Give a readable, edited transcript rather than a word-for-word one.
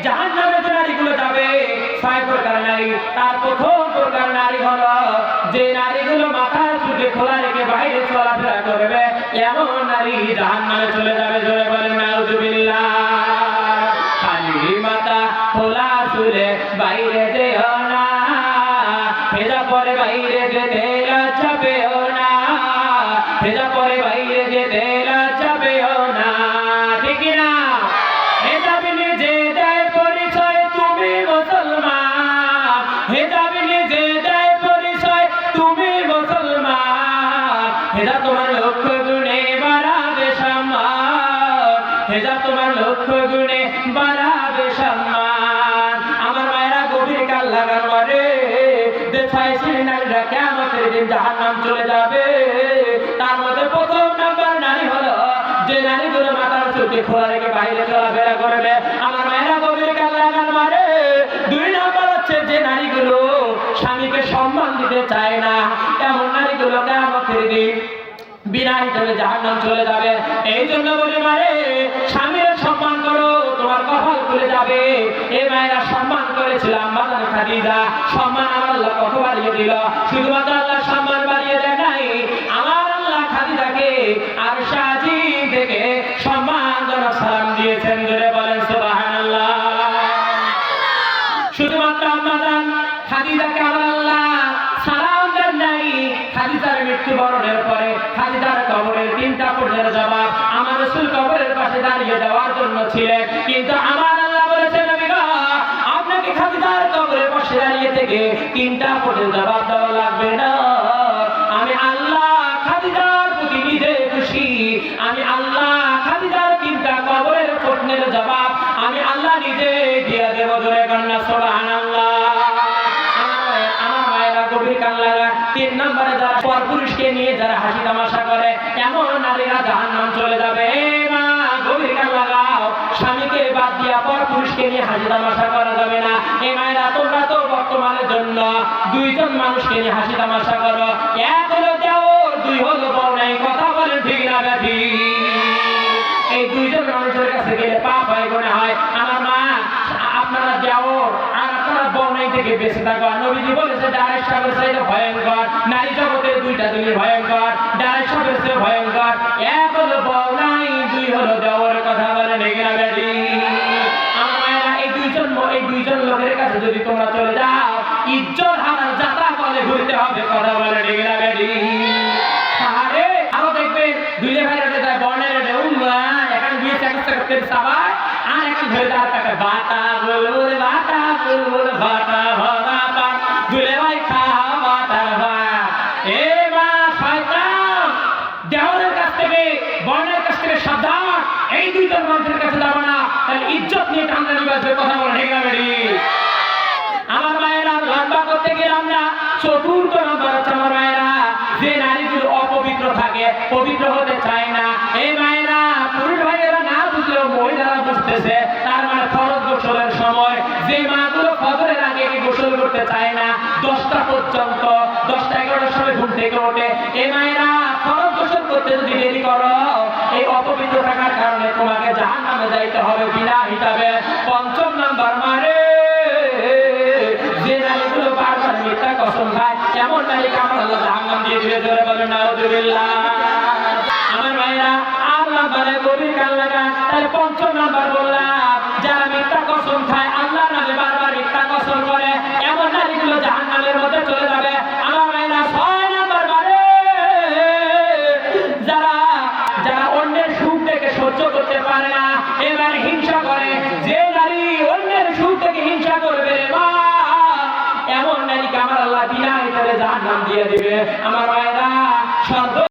জাহান্নামে যে নারীগুলো যাবে 6 প্রকার নারী। তার প্রথম প্রকার নারী হলো যে নারীগুলো মাথা চুলে খোলা রেখে বাইরে চলাফেরা করবে, এমন নারী জাহান্নামে চলে যাবে। জোরে বলেন নাউজুবিল্লাহ। খালি মাথা খোলা চুলে বাইরে যেও না, ভেজা পরে বাইরে যেতে লজ্জা পেও না, ভেজা পরে বাইরে যেতে লজ্জা পেও না, ঠিক না? হেজাব নিজে দেয় পরিচয় তুমি মুসলমান, হেজাব নিজে দেয় পরিচয় তুমি মুসলমান, হেজাব তোমার লক্ষ গুণে বাড়াবে সম্মান, হেজাব তোমার লক্ষ গুণে বাড়াবে সম্মান। আমার মায়েরা গভীর কাল লাগার পরে দেখায় সেই নারীরা কিয়ামতের দিন জাহান্নাম চলে যাবে। তার মধ্যে প্রথম নাম্বার নারী হলো যে নারীগুলো মাথার চুলকে খোলা রেখে বাইরে চলাফেরা করবে। আমার মায়েরা গভীর কাল লাগার পরে 2 নাম্বার হচ্ছে যে নারীগুলো স্বামীকে সম্মান দিতে চায় না, এমন নারীগুলো কিয়ামতের দিন বিনা হিসাবে জাহান্নাম চলে যাবে। এই জন্য বলি মারে, স্বামীর সম্মান করো, তোমার কপাল খুলে যাবে। এই মায়েরা সম্মান করেছিল আম্মাজান খাদিজা, সম্মান আমার আল্লাহ কত বাড়িয়ে দিল। শুধুমাত্র আল্লাহ সম্মান বাড়িয়ে দেয় নাই, আমার আল্লাহ খাদিজাকে আরশ আজিম থেকে সম্মানজনক সালাম দিয়েছেন। জোরে বলেন সুবহানাল্লাহ। শুধুমাত্র আম্মাজান খাদিজাকে আমার আল্লাহ সালাম দেন নাই, খাদিজার মৃত্যুবরণের পরে খাদিজার কবরের 3টা প্রশ্নের জবাব আমার রাসূল কবরের পাশে দাঁড়িয়ে দেওয়ার জন্য ছিলেন, কিন্তু আমার আল্লাহ বলেছেন নবী গো, আপনাকে খাদিজার কবরের পাশে দাঁড়িয়ে থেকে 3টা প্রশ্নের জবাব দেওয়া লাগবে না। আমি আল্লাহ খাদিজার প্রতি নিজে খুশি, আমি আল্লাহ খাদিজার 3টা কবরের প্রশ্নের জবাব আমি আল্লাহ নিজে দিয়ে দেব। জোরে কন্যা সুবহানাল্লাহ। 3 নম্বরে যারা পরপুরুষকে নিয়ে যারা হাসি তামাশা করে, এমন নারীরা জাহান্নাম চলে যাবে। মা গভীর কান লাগাও, স্বামীকে বাদ দিয়া পরপুরুষকে নিয়ে হাসি তামাশা করা যাবে না। এই মায়েরা তোমরা তো বর্তমানের জন্য 2 জন মানুষকে নিয়ে হাসি তামাশা করো, 1 হলো দেওর, 2 হলো বউ নাই। কথা বলেন ঠিক না ব্যাধি? এই 2 জন মানুষের কাছে গেলে পাপ হয়, গুনাহ হয়। আমার মা, আপনারা দেওর আর আপনারা বউ নাই থেকে বেঁচে থাকো। নবীজি বলেছে ডাইরেক্ট সাবের চাইতে ভয়ঙ্কর, নারী জগতের 2টা জিনিস ভয়ঙ্কর, ডাইরেক্ট সাবের চেয়ে ভয়ঙ্কর। 1 হলো বউ নাই, 2 হলো দেওর। কথা বলে নেই না ব্যাধি? আমার মায়েরা, এই 2 জন লোকের কাছে যদি তোমরা চলে যাও, ইজ্জত হারার যাত্রা বলে ঘুরতে হবে। কথা বলে নেই না ব্যাধি? আরে আরো দেখবেন 2 ভাইরা যায় বর্ণের এখন বিয়ে চেষ্টা করতে সবাই, আর এখন ধরে দাঁড় টাকা বাটা বুলবুল বাটা বুলবুল বাটা বাটা দুলে ভাই খাওয়া বাটা ভাত। এ মা শয়তান, দেওরের কাছ থেকে বর্ণের কাছ থেকে সাবধান। এই 2 জন মানুষের কাছে যাবো না, তাহলে ইজ্জত নিয়ে টানটানি বাজবে। কথা বলে ঠিক না বেরি? আমার মায়েরা, লম্বা করতে গেলাম না। 4র্থ নম্বর হচ্ছে আমার মায়েরা যে নারীগুলো অপবিত্র থাকে, পবিত্র হতে চায় না। এই মায়েরা, পুরুষ ভাইয়েরা না বুঝলেও মহিলারা বুঝতেছে, তার মানে ফরজ গোসলের সময় যে মাগুলো ফজরের আগে গোসল করতে চায় না, 10টা পর্যন্ত, 10টা 11টার সময় ঘুম থেকে ওঠে, এই মায়েরা ফরজ গোসল করতে যদি দেরি করো, এই অপবিত্র থাকার কারণে তোমাকে জাহান্নামে যাইতে হবে বিনা হিসাবে। 5ম নাম্বার মানে যে নারীগুলো বারবার মিথ্যা কসম খায়, এমন নারীকে আমার আল্লাহ জাহান্নাম দিয়ে দিবে। জোরে বলেন নাউজুবিল্লাহ। আমার মায়েরা, আল্লাহ বলে গভীর কান লাগা। তাহলে 5ম নাম্বার বললাম, যারা মিথ্যা কসম খায়, আল্লাহ নামে বারবার মিথ্যা কসম করে, এমন নারীগুলো জাহান্নামের মধ্যে চলে যাবে। আমার মায়েরা, 6 নাম্বার মানে যারা অন্যের সুখ থেকে সহ্য করতে পারে না, এবার হিংসা করে। যে নারী অন্যের সুখ থেকে হিংসা করবে, এমন নারীকে আমার আল্লাহ বিনা হিসাবে জাহান্নাম দিয়ে দিবে। আমার মায়েরা,